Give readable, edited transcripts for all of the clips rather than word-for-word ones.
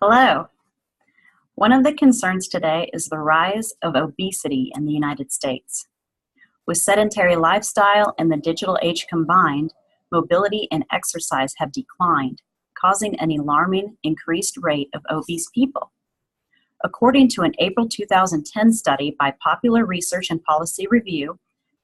Hello. One of the concerns today is the rise of obesity in the United States. With sedentary lifestyle and the digital age combined, mobility and exercise have declined, causing an alarming increased rate of obese people. According to an April 2010 study by Popular Research and Policy Review,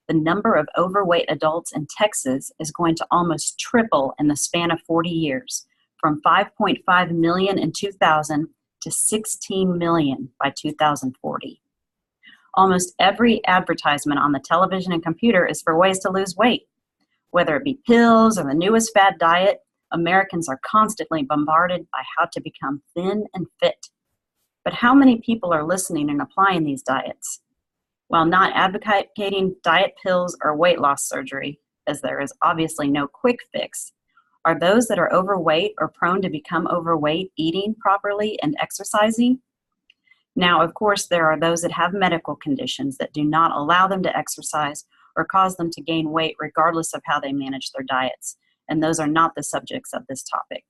the number of overweight adults in Texas is going to almost triple in the span of 40 years, from 5.5 million in 2000 to 16 million by 2040. Almost every advertisement on the television and computer is for ways to lose weight. Whether it be pills or the newest fad diet, Americans are constantly bombarded by how to become thin and fit. But how many people are listening and applying these diets? While not advocating diet pills or weight loss surgery, as there is obviously no quick fix, are those that are overweight or prone to become overweight eating properly and exercising? Now, of course, there are those that have medical conditions that do not allow them to exercise or cause them to gain weight regardless of how they manage their diets, and those are not the subjects of this topic.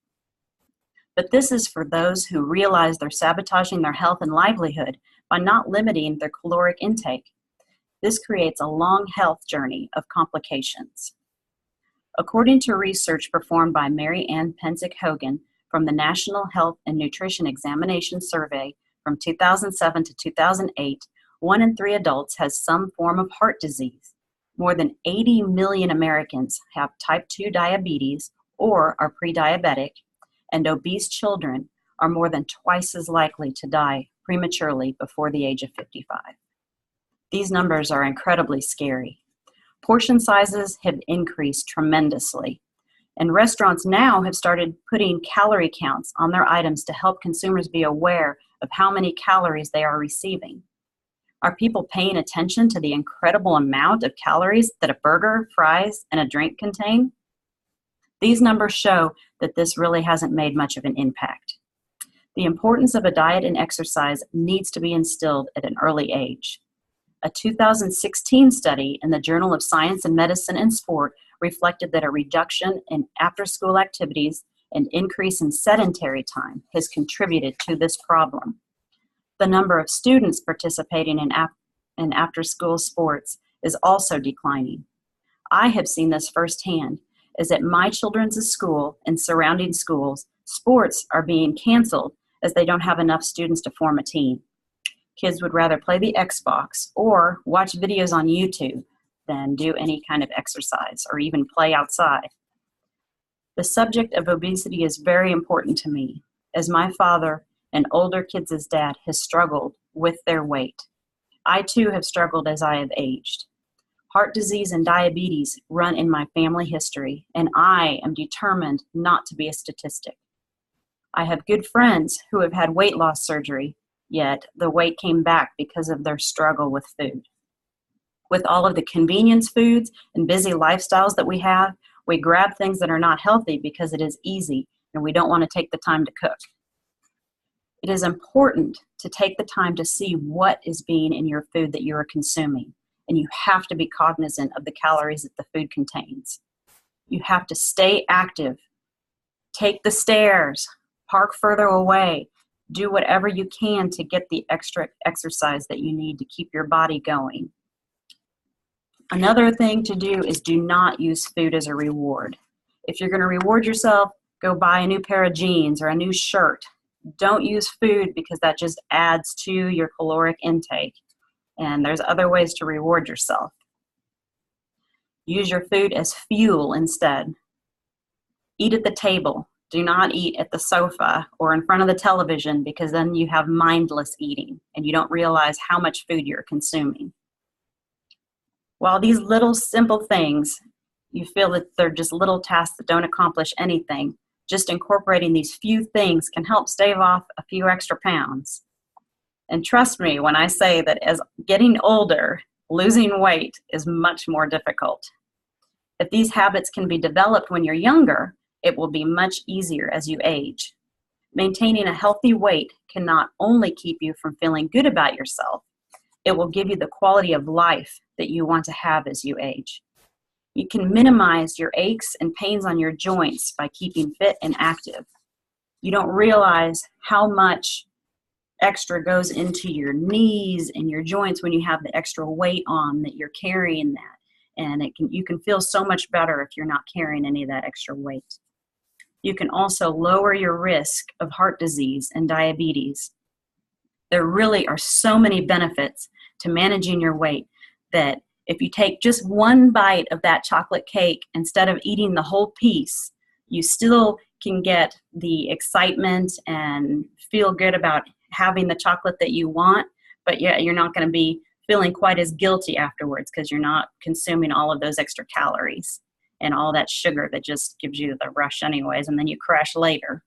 But this is for those who realize they're sabotaging their health and livelihood by not limiting their caloric intake. This creates a long health journey of complications. According to research performed by Mary Ann Penzick Hogan from the National Health and Nutrition Examination Survey from 2007 to 2008, 1 in 3 adults has some form of heart disease. More than 80 million Americans have type 2 diabetes or are pre-diabetic, and obese children are more than twice as likely to die prematurely before the age of 55. These numbers are incredibly scary. Portion sizes have increased tremendously, and restaurants now have started putting calorie counts on their items to help consumers be aware of how many calories they are receiving. Are people paying attention to the incredible amount of calories that a burger, fries, and a drink contain? These numbers show that this really hasn't made much of an impact. The importance of a diet and exercise needs to be instilled at an early age. A 2016 study in the Journal of Science and Medicine and Sport reflected that a reduction in after-school activities and increase in sedentary time has contributed to this problem. The number of students participating in after-school sports is also declining. I have seen this firsthand, as at my children's school and surrounding schools, sports are being canceled as they don't have enough students to form a team. Kids would rather play the Xbox or watch videos on YouTube than do any kind of exercise or even play outside. The subject of obesity is very important to me, as my father, an older kids' dad, has struggled with their weight. I too have struggled as I have aged. Heart disease and diabetes run in my family history, and I am determined not to be a statistic. I have good friends who have had weight loss surgery, yet the weight came back because of their struggle with food. With all of the convenience foods and busy lifestyles that we have, we grab things that are not healthy because it is easy and we don't want to take the time to cook. It is important to take the time to see what is being in your food that you are consuming, and you have to be cognizant of the calories that the food contains. You have to stay active, take the stairs, park further away, do whatever you can to get the extra exercise that you need to keep your body going. Another thing to do is do not use food as a reward. If you're going to reward yourself, go buy a new pair of jeans or a new shirt. Don't use food because that just adds to your caloric intake. And there's other ways to reward yourself. Use your food as fuel instead. Eat at the table. Do not eat at the sofa or in front of the television, because then you have mindless eating and you don't realize how much food you're consuming. While these little simple things, you feel that they're just little tasks that don't accomplish anything, just incorporating these few things can help stave off a few extra pounds. And trust me when I say that as getting older, losing weight is much more difficult. If these habits can be developed when you're younger, it will be much easier as you age. Maintaining a healthy weight can not only keep you from feeling good about yourself, it will give you the quality of life that you want to have as you age. You can minimize your aches and pains on your joints by keeping fit and active. You don't realize how much extra goes into your knees and your joints when you have the extra weight on that you're carrying that. And you can feel so much better if you're not carrying any of that extra weight. You can also lower your risk of heart disease and diabetes. There really are so many benefits to managing your weight that if you take just one bite of that chocolate cake instead of eating the whole piece, you still can get the excitement and feel good about having the chocolate that you want, but you're not going to be feeling quite as guilty afterwards because you're not consuming all of those extra calories and all that sugar that just gives you the rush anyways, and then you crash later.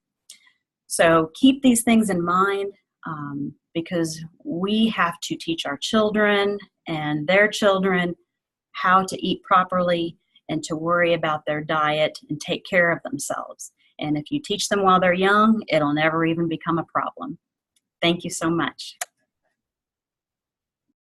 So keep these things in mind because we have to teach our children and their children how to eat properly and to worry about their diet and take care of themselves. And if you teach them while they're young, it'll never even become a problem. Thank you so much.